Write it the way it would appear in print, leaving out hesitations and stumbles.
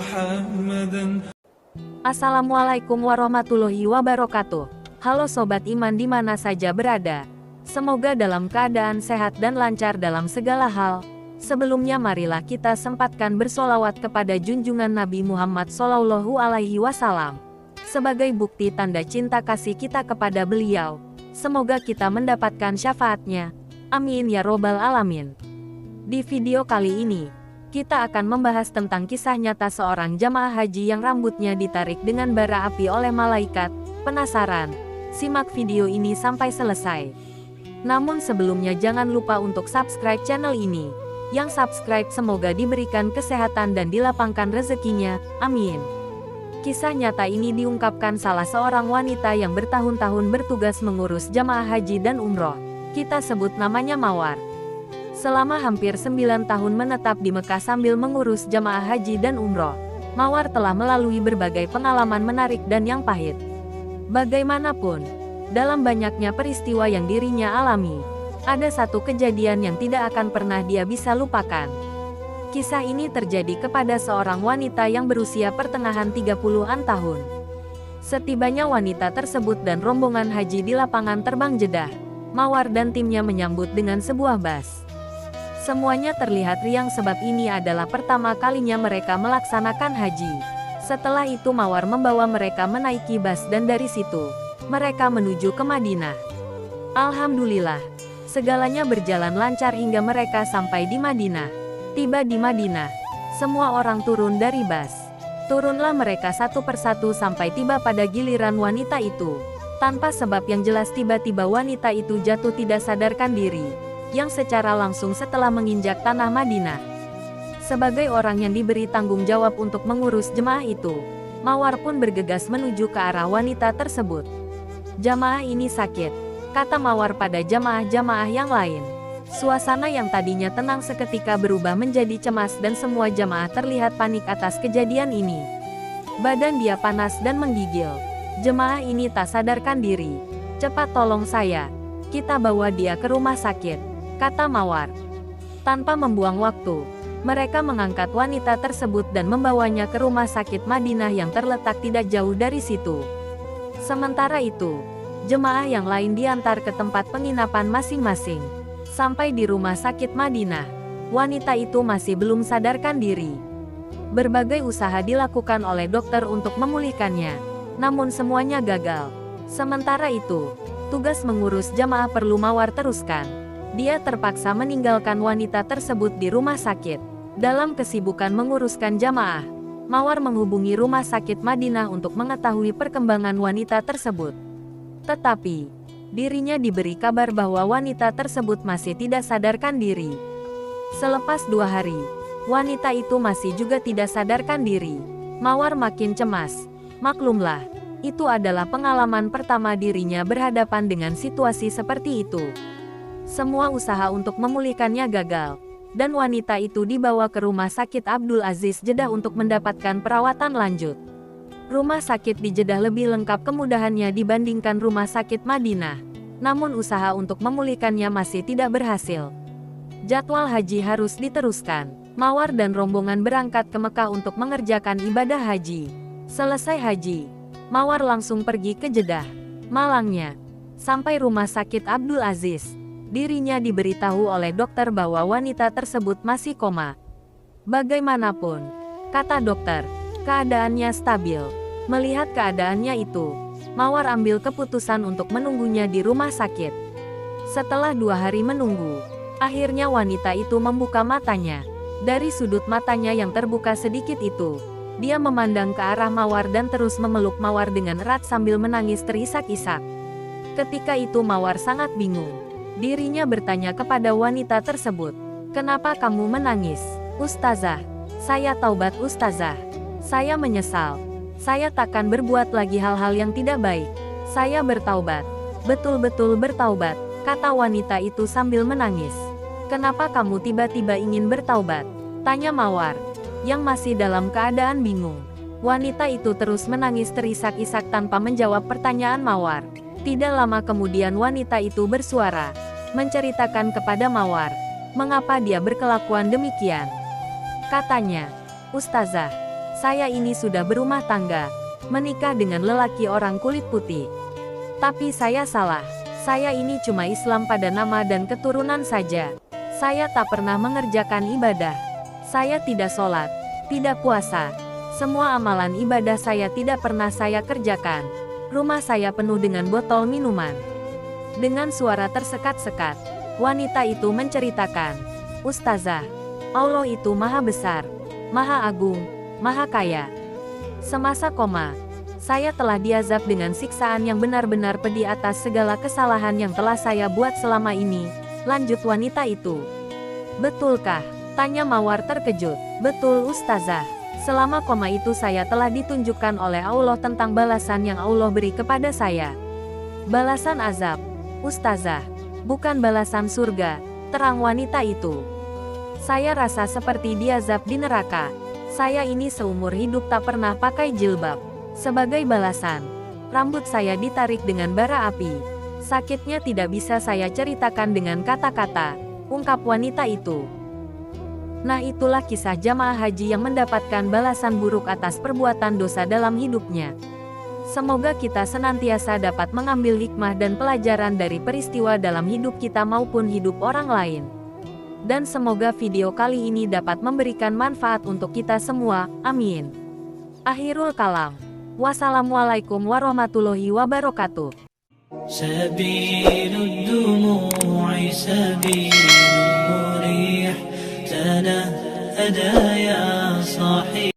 محمدا. Assalamualaikum warahmatullahi wabarakatuh. Halo Sobat Iman di mana saja berada. Semoga dalam keadaan sehat dan lancar dalam segala hal. Sebelumnya marilah kita sempatkan bersolawat kepada junjungan Nabi Muhammad Shallallahu Alaihi Wasallam sebagai bukti tanda cinta kasih kita kepada beliau. Semoga kita mendapatkan syafaatnya. Amin ya robbal alamin. Di video kali ini, kita akan membahas tentang kisah nyata seorang jamaah haji yang rambutnya ditarik dengan bara api oleh malaikat. Penasaran? Simak video ini sampai selesai. Namun sebelumnya jangan lupa untuk subscribe channel ini. Yang subscribe semoga diberikan kesehatan dan dilapangkan rezekinya, amin. Kisah nyata ini diungkapkan salah seorang wanita yang bertahun-tahun bertugas mengurus jamaah haji dan umroh. Kita sebut namanya Mawar. Selama hampir 9 tahun menetap di Mekah sambil mengurus jamaah haji dan umroh, Mawar telah melalui berbagai pengalaman menarik dan yang pahit. Bagaimanapun, dalam banyaknya peristiwa yang dirinya alami, ada satu kejadian yang tidak akan pernah dia bisa lupakan. Kisah ini terjadi kepada seorang wanita yang berusia pertengahan 30-an tahun. Setibanya wanita tersebut dan rombongan haji di lapangan terbang Jeddah, Mawar dan timnya menyambut dengan sebuah bas. Semuanya terlihat riang sebab ini adalah pertama kalinya mereka melaksanakan haji. Setelah itu Mawar membawa mereka menaiki bas dan dari situ, mereka menuju ke Madinah. Alhamdulillah, segalanya berjalan lancar hingga mereka sampai di Madinah. Tiba di Madinah, semua orang turun dari bas. Turunlah mereka satu persatu sampai tiba pada giliran wanita itu. Tanpa sebab yang jelas tiba-tiba wanita itu jatuh tidak sadarkan diri, yang secara langsung setelah menginjak tanah Madinah. Sebagai orang yang diberi tanggung jawab untuk mengurus jemaah itu, Mawar pun bergegas menuju ke arah wanita tersebut. Jamaah ini sakit, kata Mawar pada jamaah-jamaah yang lain. Suasana yang tadinya tenang seketika berubah menjadi cemas dan semua jamaah terlihat panik atas kejadian ini. Badan dia panas dan menggigil. Jemaah ini tak sadarkan diri. Cepat tolong saya. Kita bawa dia ke rumah sakit, kata Mawar. Tanpa membuang waktu, mereka mengangkat wanita tersebut dan membawanya ke rumah sakit Madinah yang terletak tidak jauh dari situ. Sementara itu, jemaah yang lain diantar ke tempat penginapan masing-masing. Sampai di rumah sakit Madinah, wanita itu masih belum sadarkan diri. Berbagai usaha dilakukan oleh dokter untuk memulihkannya, namun semuanya gagal. Sementara itu, tugas mengurus jamaah perlu Mawar teruskan. Dia terpaksa meninggalkan wanita tersebut di rumah sakit. Dalam kesibukan menguruskan jamaah, Mawar menghubungi rumah sakit Madinah untuk mengetahui perkembangan wanita tersebut. Tetapi, dirinya diberi kabar bahwa wanita tersebut masih tidak sadarkan diri. Selepas 2 hari, wanita itu masih juga tidak sadarkan diri. Mawar makin cemas. Maklumlah, itu adalah pengalaman pertama dirinya berhadapan dengan situasi seperti itu. Semua usaha untuk memulihkannya gagal, dan wanita itu dibawa ke Rumah Sakit Abdul Aziz Jeddah untuk mendapatkan perawatan lanjut. Rumah sakit di Jeddah lebih lengkap kemudahannya dibandingkan rumah sakit Madinah. Namun usaha untuk memulihkannya masih tidak berhasil. Jadwal haji harus diteruskan. Mawar dan rombongan berangkat ke Mekah untuk mengerjakan ibadah haji. Selesai haji, Mawar langsung pergi ke Jeddah. Malangnya, sampai rumah sakit Abdul Aziz, dirinya diberitahu oleh dokter bahwa wanita tersebut masih koma. Bagaimanapun, kata dokter, keadaannya stabil. Melihat keadaannya itu, Mawar ambil keputusan untuk menunggunya di rumah sakit. Setelah 2 hari menunggu, akhirnya wanita itu membuka matanya. Dari sudut matanya yang terbuka sedikit itu, dia memandang ke arah Mawar dan terus memeluk Mawar dengan erat sambil menangis terisak-isak. Ketika itu Mawar sangat bingung. Dirinya bertanya kepada wanita tersebut, "Kenapa kamu menangis, Ustazah?" "Saya taubat Ustazah. Saya menyesal. Saya takkan berbuat lagi hal-hal yang tidak baik. Saya bertaubat. Betul-betul bertaubat," kata wanita itu sambil menangis. "Kenapa kamu tiba-tiba ingin bertaubat?" tanya Mawar, yang masih dalam keadaan bingung. Wanita itu terus menangis terisak-isak tanpa menjawab pertanyaan Mawar. Tidak lama kemudian wanita itu bersuara, menceritakan kepada Mawar, mengapa dia berkelakuan demikian. Katanya, "Ustazah, Saya ini sudah berumah tangga, menikah dengan lelaki orang kulit putih. Tapi saya salah. Saya ini cuma Islam pada nama dan keturunan saja. Saya tak pernah mengerjakan ibadah. Saya tidak sholat, tidak puasa. Semua amalan ibadah saya tidak pernah saya kerjakan. Rumah saya penuh dengan botol minuman. Dengan suara tersekat-sekat, wanita itu menceritakan, "Ustazah, Allah itu maha besar, maha agung, maha kaya. Semasa koma, saya telah diazab dengan siksaan yang benar-benar pedih atas segala kesalahan yang telah saya buat selama ini," lanjut wanita itu. "Betulkah?" tanya Mawar terkejut. "Betul Ustazah. Selama koma itu saya telah ditunjukkan oleh Allah tentang balasan yang Allah beri kepada saya." "Balasan azab, Ustazah, bukan balasan surga," terang wanita itu. "Saya rasa seperti diazab di neraka. Saya ini seumur hidup tak pernah pakai jilbab. Sebagai balasan, rambut saya ditarik dengan bara api. Sakitnya tidak bisa saya ceritakan dengan kata-kata," ungkap wanita itu. Nah, itulah kisah jamaah haji yang mendapatkan balasan buruk atas perbuatan dosa dalam hidupnya. Semoga kita senantiasa dapat mengambil hikmah dan pelajaran dari peristiwa dalam hidup kita maupun hidup orang lain. Dan semoga video kali ini dapat memberikan manfaat untuk kita semua. Amin. Akhirul kalam. Wassalamualaikum warahmatullahi wabarakatuh. سبيل الدموع سبيل مريح تنهدى يا صاحي